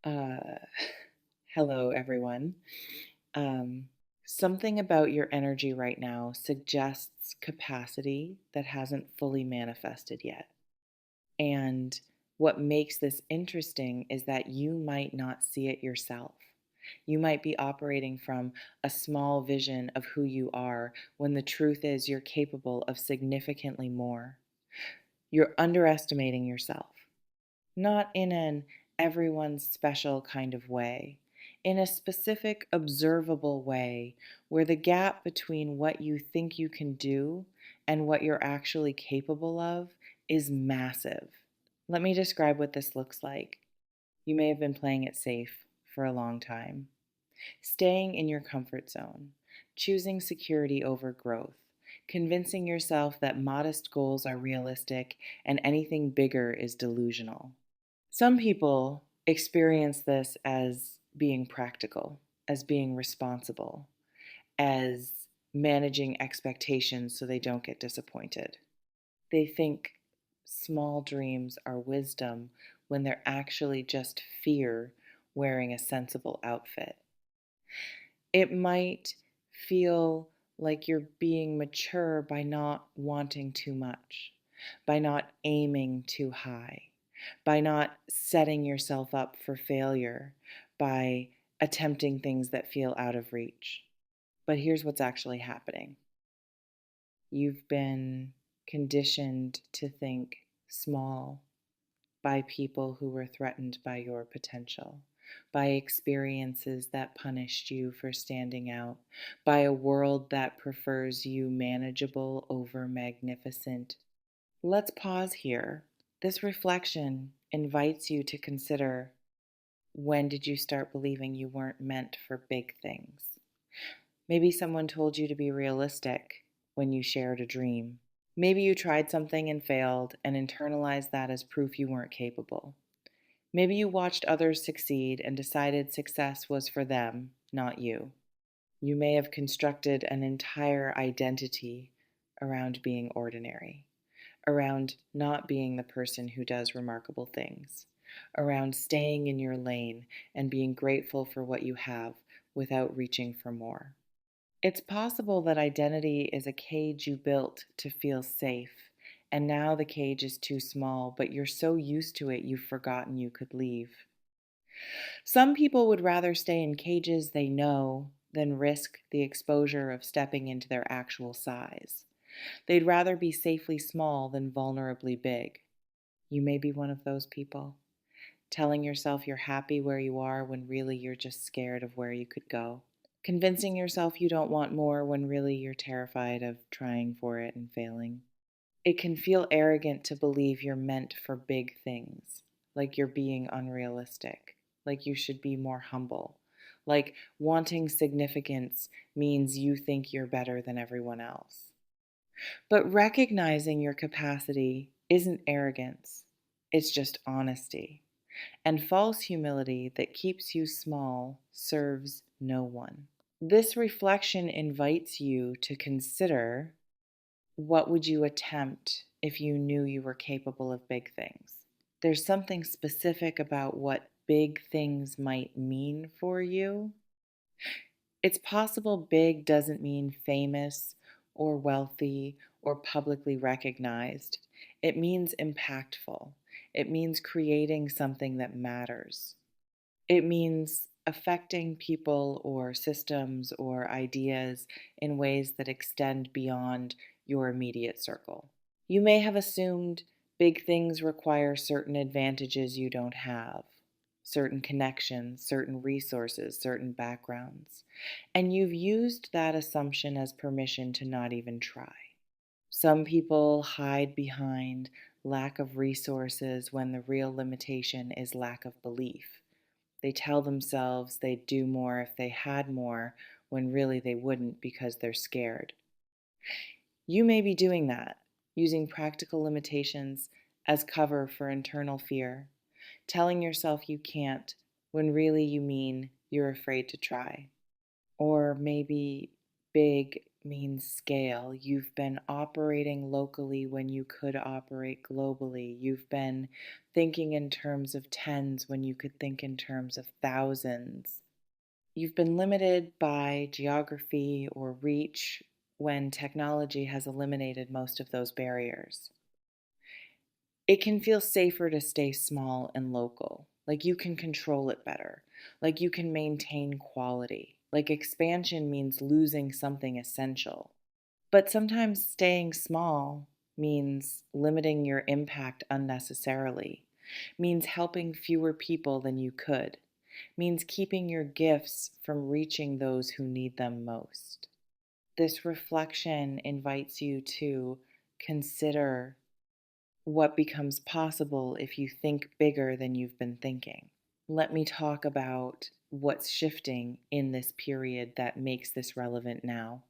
Uh, Hello, everyone. Um, Something about your energy right now suggests capacity that hasn't fully manifested yet. And what makes this interesting is that you might not see it yourself. You might be operating from a small vision of who you are when the truth is you're capable of significantly more. You're underestimating yourself. Not in an everyone's special kind of way, in a specific, observable way where the gap between what you think you can do and what you're actually capable of is massive. Let me describe what this looks like. You may have been playing it safe for a long time, staying in your comfort zone, choosing security over growth, convincing yourself that modest goals are realistic and anything bigger is delusional. Some people experience this as being practical, as being responsible, as managing expectations so they don't get disappointed. They think small dreams are wisdom when they're actually just fear wearing a sensible outfit. It might feel like you're being mature by not wanting too much, by not aiming too high, by not setting yourself up for failure, by attempting things that feel out of reach. But here's what's actually happening: you've been conditioned to think small by people who were threatened by your potential, by experiences that punished you for standing out, by a world that prefers you manageable over magnificent. Let's pause here. This reflection invites you to consider: when did you start believing you weren't meant for big things? Maybe someone told you to be realistic when you shared a dream. Maybe you tried something and failed and internalized that as proof you weren't capable. Maybe you watched others succeed and decided success was for them, not you. You may have constructed an entire identity around being ordinary, around not being the person who does remarkable things, around staying in your lane and being grateful for what you have without reaching for more. It's possible that identity is a cage you built to feel safe, and now the cage is too small, but you're so used to it you've forgotten you could leave. Some people would rather stay in cages they know than risk the exposure of stepping into their actual size. They'd rather be safely small than vulnerably big. You may be one of those people, telling yourself you're happy where you are when really you're just scared of where you could go. Convincing yourself you don't want more when really you're terrified of trying for it and failing. It can feel arrogant to believe you're meant for big things, like you're being unrealistic, like you should be more humble, like wanting significance means you think you're better than everyone else. But recognizing your capacity isn't arrogance, it's just honesty. And false humility that keeps you small serves no one. This reflection invites you to consider: what would you attempt if you knew you were capable of big things? There's something specific about what big things might mean for you. It's possible big doesn't mean famous or wealthy or publicly recognized. It means impactful. It means creating something that matters. It means affecting people or systems or ideas in ways that extend beyond your immediate circle. You may have assumed big things require certain advantages you don't have, certain connections, certain resources, certain backgrounds, and you've used that assumption as permission to not even try. Some people hide behind lack of resources when the real limitation is lack of belief. They tell themselves they'd do more if they had more, when really they wouldn't because they're scared. You may be doing that, using practical limitations as cover for internal fear, telling yourself you can't when really you mean you're afraid to try. Or maybe big means scale. You've been operating locally when you could operate globally. You've been thinking in terms of tens when you could think in terms of thousands. You've been limited by geography or reach when technology has eliminated most of those barriers. It can feel safer to stay small and local, like you can control it better, like you can maintain quality, like expansion means losing something essential. But sometimes staying small means limiting your impact unnecessarily, means helping fewer people than you could, means keeping your gifts from reaching those who need them most. This reflection invites you to consider what becomes possible if you think bigger than you've been thinking. Let me talk about what's shifting in this period that makes this relevant now.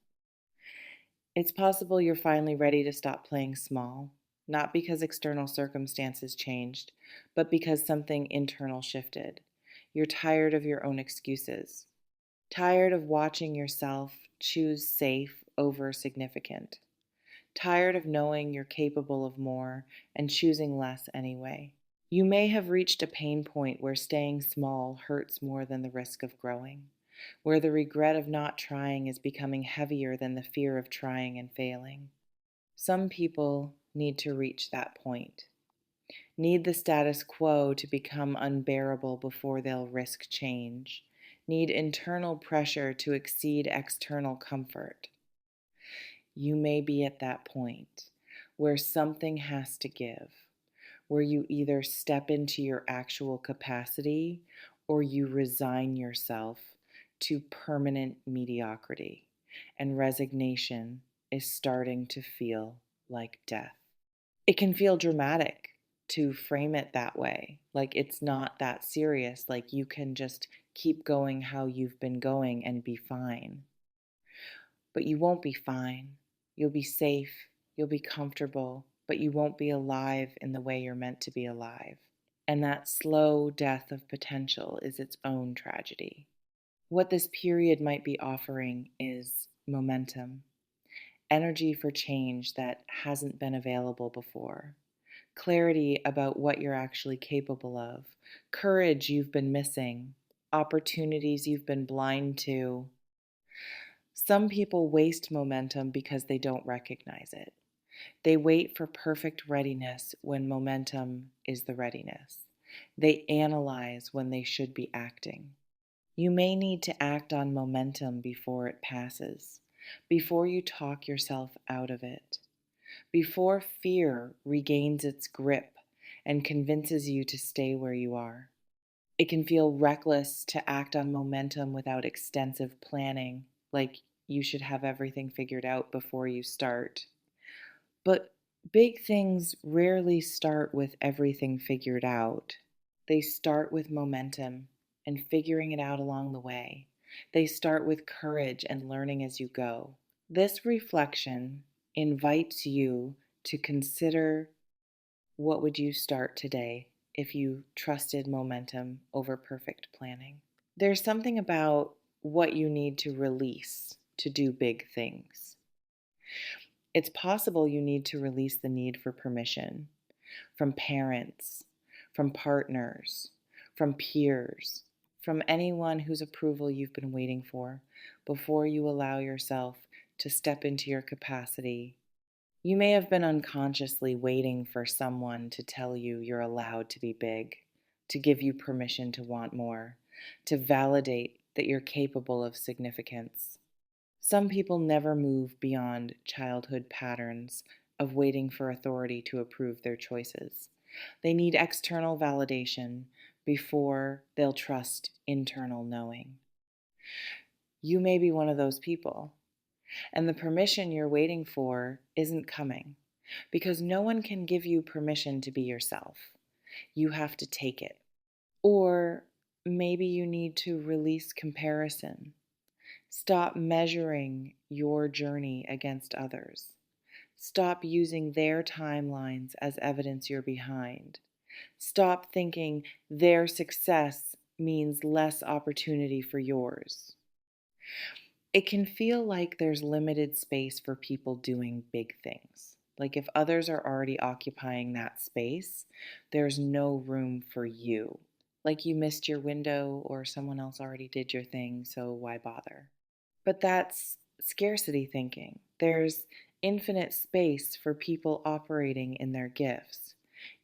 It's possible you're finally ready to stop playing small, not because external circumstances changed, but because something internal shifted. You're tired of your own excuses, tired of watching yourself choose safe over significant, tired of knowing you're capable of more and choosing less anyway. You may have reached a pain point where staying small hurts more than the risk of growing, where the regret of not trying is becoming heavier than the fear of trying and failing. Some people need to reach that point, need the status quo to become unbearable before they'll risk change, need internal pressure to exceed external comfort. You may be at that point where something has to give, where you either step into your actual capacity or you resign yourself to permanent mediocrity, and resignation is starting to feel like death. It can feel dramatic to frame it that way, like it's not that serious, like you can just keep going how you've been going and be fine. But you won't be fine. You'll be safe, you'll be comfortable, but you won't be alive in the way you're meant to be alive. And that slow death of potential is its own tragedy. What this period might be offering is momentum, energy for change that hasn't been available before, clarity about what you're actually capable of, courage you've been missing, opportunities you've been blind to. Some people waste momentum because they don't recognize it. They wait for perfect readiness when momentum is the readiness. They analyze when they should be acting. You may need to act on momentum before it passes, before you talk yourself out of it, before fear regains its grip and convinces you to stay where you are. It can feel reckless to act on momentum without extensive planning, like you should have everything figured out before you start. But big things rarely start with everything figured out. They start with momentum and figuring it out along the way. They start with courage and learning as you go. This reflection invites you to consider, what would you start today if you trusted momentum over perfect planning? There's something about what you need to release to do big things. It's possible you need to release the need for permission from parents, from partners, from peers, from anyone whose approval you've been waiting for before you allow yourself to step into your capacity. You may have been unconsciously waiting for someone to tell you you're allowed to be big, to give you permission to want more, to validate that you're capable of significance. Some people never move beyond childhood patterns of waiting for authority to approve their choices. They need external validation before they'll trust internal knowing. You may be one of those people, and the permission you're waiting for isn't coming because no one can give you permission to be yourself. You have to take it. Or maybe you need to release comparison. Stop measuring your journey against others. Stop using their timelines as evidence you're behind. Stop thinking their success means less opportunity for yours. It can feel like there's limited space for people doing big things. Like if others are already occupying that space, there's no room for you. Like you missed your window or someone else already did your thing, so why bother? But that's scarcity thinking. There's infinite space for people operating in their gifts.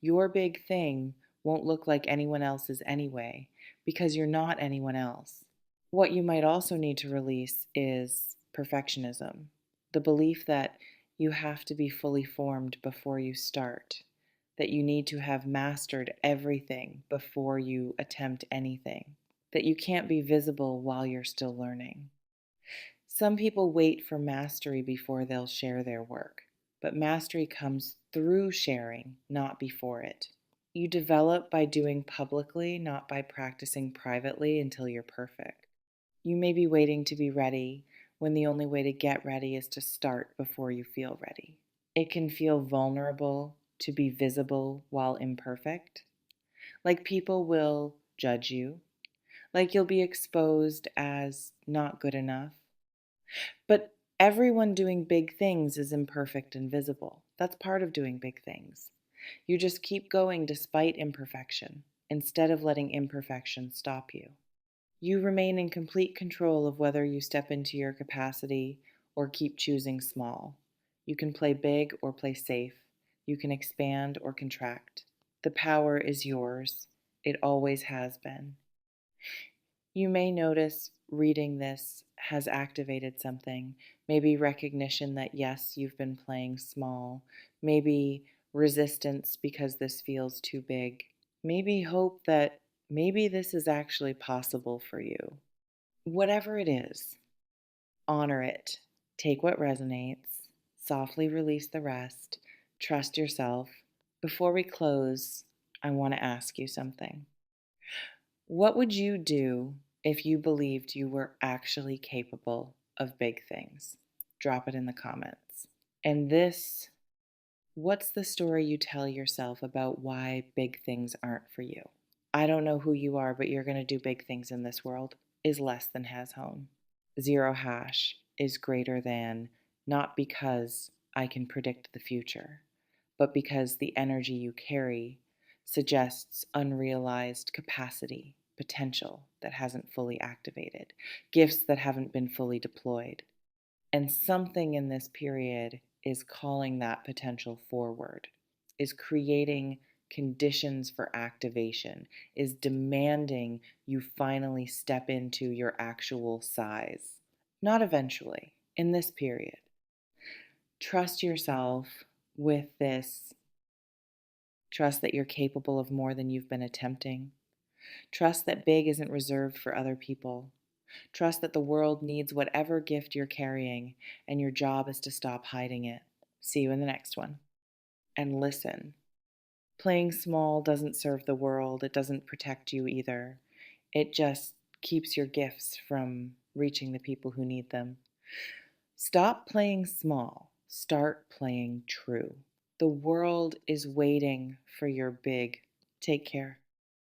Your big thing won't look like anyone else's anyway, because you're not anyone else. What you might also need to release is perfectionism, the belief that you have to be fully formed before you start, that you need to have mastered everything before you attempt anything, that you can't be visible while you're still learning. Some people wait for mastery before they'll share their work, but mastery comes through sharing, not before it. You develop by doing publicly, not by practicing privately until you're perfect. You may be waiting to be ready when the only way to get ready is to start before you feel ready. It can feel vulnerable to be visible while imperfect, like people will judge you, like you'll be exposed as not good enough. But everyone doing big things is imperfect and visible. That's part of doing big things. You just keep going despite imperfection, instead of letting imperfection stop you. You remain in complete control of whether you step into your capacity or keep choosing small. You can play big or play safe. You can expand or contract. The power is yours. It always has been. You may notice reading this has activated something. Maybe recognition that, yes, you've been playing small. Maybe resistance because this feels too big. Maybe hope that maybe this is actually possible for you. Whatever it is, honor it. Take what resonates, softly release the rest, trust yourself. Before we close, I want to ask you something. What would you do if you believed you were actually capable of big things? Drop it in the comments. And this, what's the story you tell yourself about why big things aren't for you? I don't know who you are, but you're going to do big things in this world is less than has home. Zero hash is greater than, not because I can predict the future, but because the energy you carry suggests unrealized capacity, potential that hasn't fully activated, gifts that haven't been fully deployed. And something in this period is calling that potential forward, is creating conditions for activation, is demanding you finally step into your actual size. Not eventually, in this period. Trust yourself with this. Trust that you're capable of more than you've been attempting. Trust that big isn't reserved for other people. Trust that the world needs whatever gift you're carrying, and your job is to stop hiding it. See you in the next one. And listen. Playing small doesn't serve the world, it doesn't protect you either. It just keeps your gifts from reaching the people who need them. Stop playing small, start playing true. The world is waiting for your big. Take care.